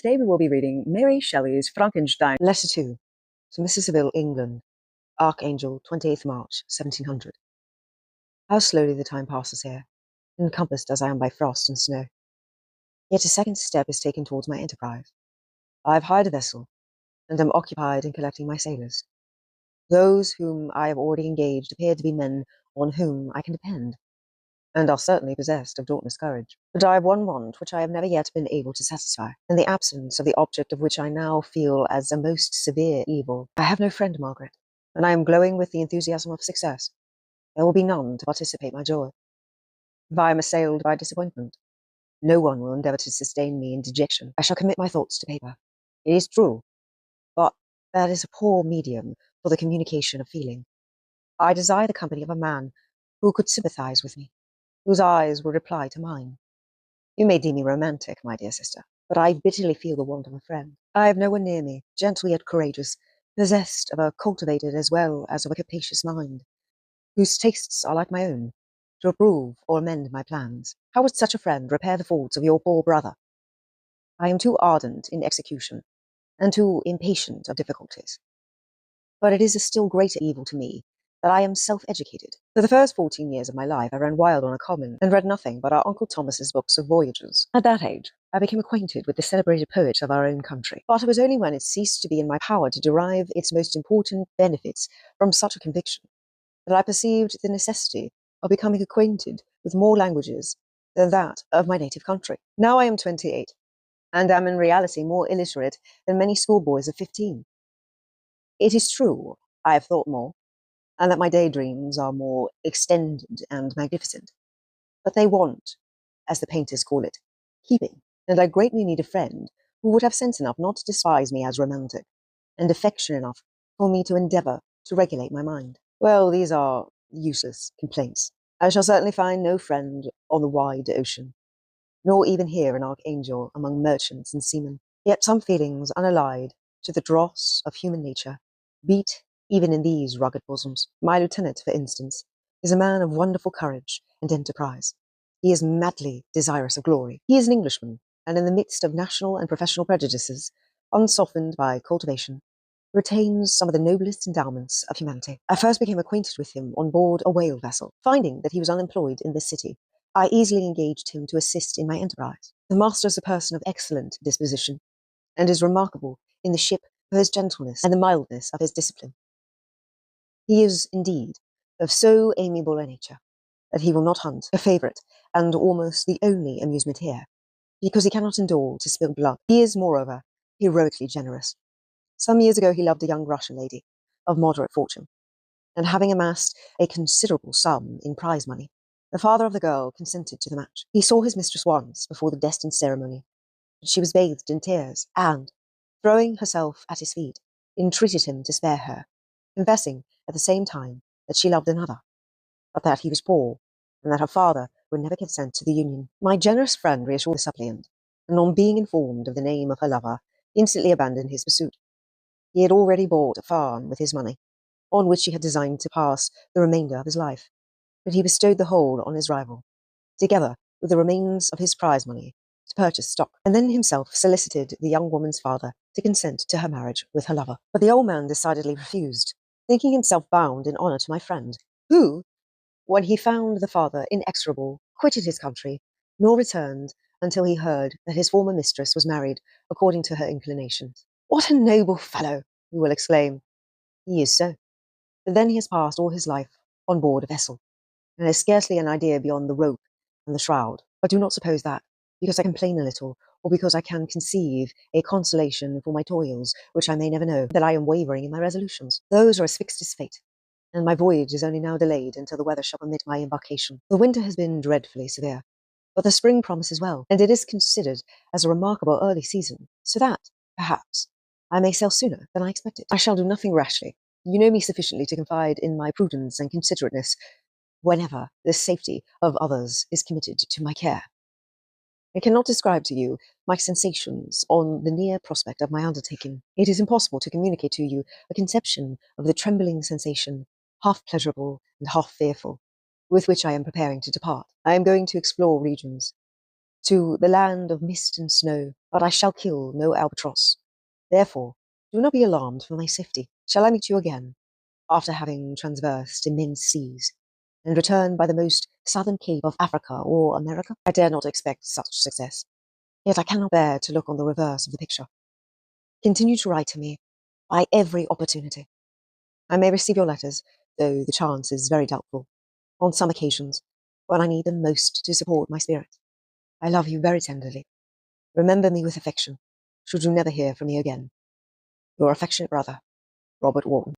today we will be reading Mary Shelley's Frankenstein. Letter 2 to Mrs. Seville, England, Archangel, 28th March, 1700. How slowly the time passes here, encompassed as I am by frost and snow. Yet a second step is taken towards my enterprise. I have hired a vessel, and am occupied in collecting my sailors. Those whom I have already engaged appear to be men on whom I can depend, and are certainly possessed of dauntless courage. But I have one want which I have never yet been able to satisfy, in the absence of the object of which I now feel as a most severe evil. I have no friend, Margaret, and I am glowing with the enthusiasm of success. There will be none to participate my joy. If I am assailed by disappointment, no one will endeavour to sustain me in dejection. I shall commit my thoughts to paper. It is true, but that is a poor medium for the communication of feeling. I desire the company of a man who could sympathize with me, whose eyes will reply to mine. You may deem me romantic, my dear sister, but I bitterly feel the want of a friend. I have no one near me, gentle yet courageous, possessed of a cultivated as well as of a capacious mind, whose tastes are like my own, to approve or amend my plans. How would such a friend repair the faults of your poor brother? I am too ardent in execution, and too impatient of difficulties. But it is a still greater evil to me that I am self-educated. For the first 14 years of my life I ran wild on a common, and read nothing but our Uncle Thomas's books of voyages. At that age I became acquainted with the celebrated poets of our own country, but it was only when it ceased to be in my power to derive its most important benefits from such a conviction that I perceived the necessity of becoming acquainted with more languages than that of my native country. Now I am 28, and am in reality more illiterate than many schoolboys of 15. It is true, I have thought more, and that my daydreams are more extended and magnificent. But they want, as the painters call it, keeping, and I greatly need a friend who would have sense enough not to despise me as romantic, and affection enough for me to endeavour to regulate my mind. Well, these are useless complaints. I shall certainly find no friend on the wide ocean, nor even here an archangel among merchants and seamen. Yet some feelings unallied to the dross of human nature beat even in these rugged bosoms. My lieutenant, for instance, is a man of wonderful courage and enterprise. He is madly desirous of glory. He is an Englishman, and in the midst of national and professional prejudices, unsoftened by cultivation, retains some of the noblest endowments of humanity. I first became acquainted with him on board a whale vessel. Finding that he was unemployed in this city, I easily engaged him to assist in my enterprise. The master is a person of excellent disposition, and is remarkable in the ship for his gentleness and the mildness of his discipline. He is, indeed, of so amiable a nature that he will not hunt, a favourite, and almost the only amusement here, because he cannot endure to spill blood. He is, moreover, heroically generous. Some years ago he loved a young Russian lady of moderate fortune, and having amassed a considerable sum in prize money, the father of the girl consented to the match. He saw his mistress once before the destined ceremony, but she was bathed in tears, and, throwing herself at his feet, entreated him to spare her, confessing at the same time that she loved another, but that he was poor, and that her father would never consent to the union. My generous friend reassured the suppliant, and on being informed of the name of her lover, instantly abandoned his pursuit. He had already bought a farm with his money, on which he had designed to pass the remainder of his life, but he bestowed the whole on his rival, together with the remains of his prize money, to purchase stock, and then himself solicited the young woman's father to consent to her marriage with her lover. But the old man decidedly refused, thinking himself bound in honour to my friend, who, when he found the father inexorable, quitted his country, nor returned until he heard that his former mistress was married according to her inclinations. What a noble fellow, you will exclaim. He is so. But then he has passed all his life on board a vessel, and has scarcely an idea beyond the rope and the shroud. But do not suppose that, because I complain a little, or because I can conceive a consolation for my toils, which I may never know, that I am wavering in my resolutions. Those are as fixed as fate, and my voyage is only now delayed until the weather shall permit my embarkation. The winter has been dreadfully severe, but the spring promises well, and it is considered as a remarkable early season, so that, perhaps, I may sail sooner than I expected. I shall do nothing rashly. You know me sufficiently to confide in my prudence and considerateness whenever the safety of others is committed to my care. I cannot describe to you my sensations on the near prospect of my undertaking. It is impossible to communicate to you a conception of the trembling sensation, half pleasurable and half fearful, with which I am preparing to depart. I am going to explore regions to the land of mist and snow, but I shall kill no albatross. Therefore, do not be alarmed for my safety. Shall I meet you again, after having traversed immense seas, and return by the most southern cape of Africa or America? I dare not expect such success, yet I cannot bear to look on the reverse of the picture. Continue to write to me by every opportunity. I may receive your letters, though the chance is very doubtful, on some occasions, when I need them most to support my spirit. I love you very tenderly. Remember me with affection, should you never hear from me again. Your affectionate brother, Robert Wharton.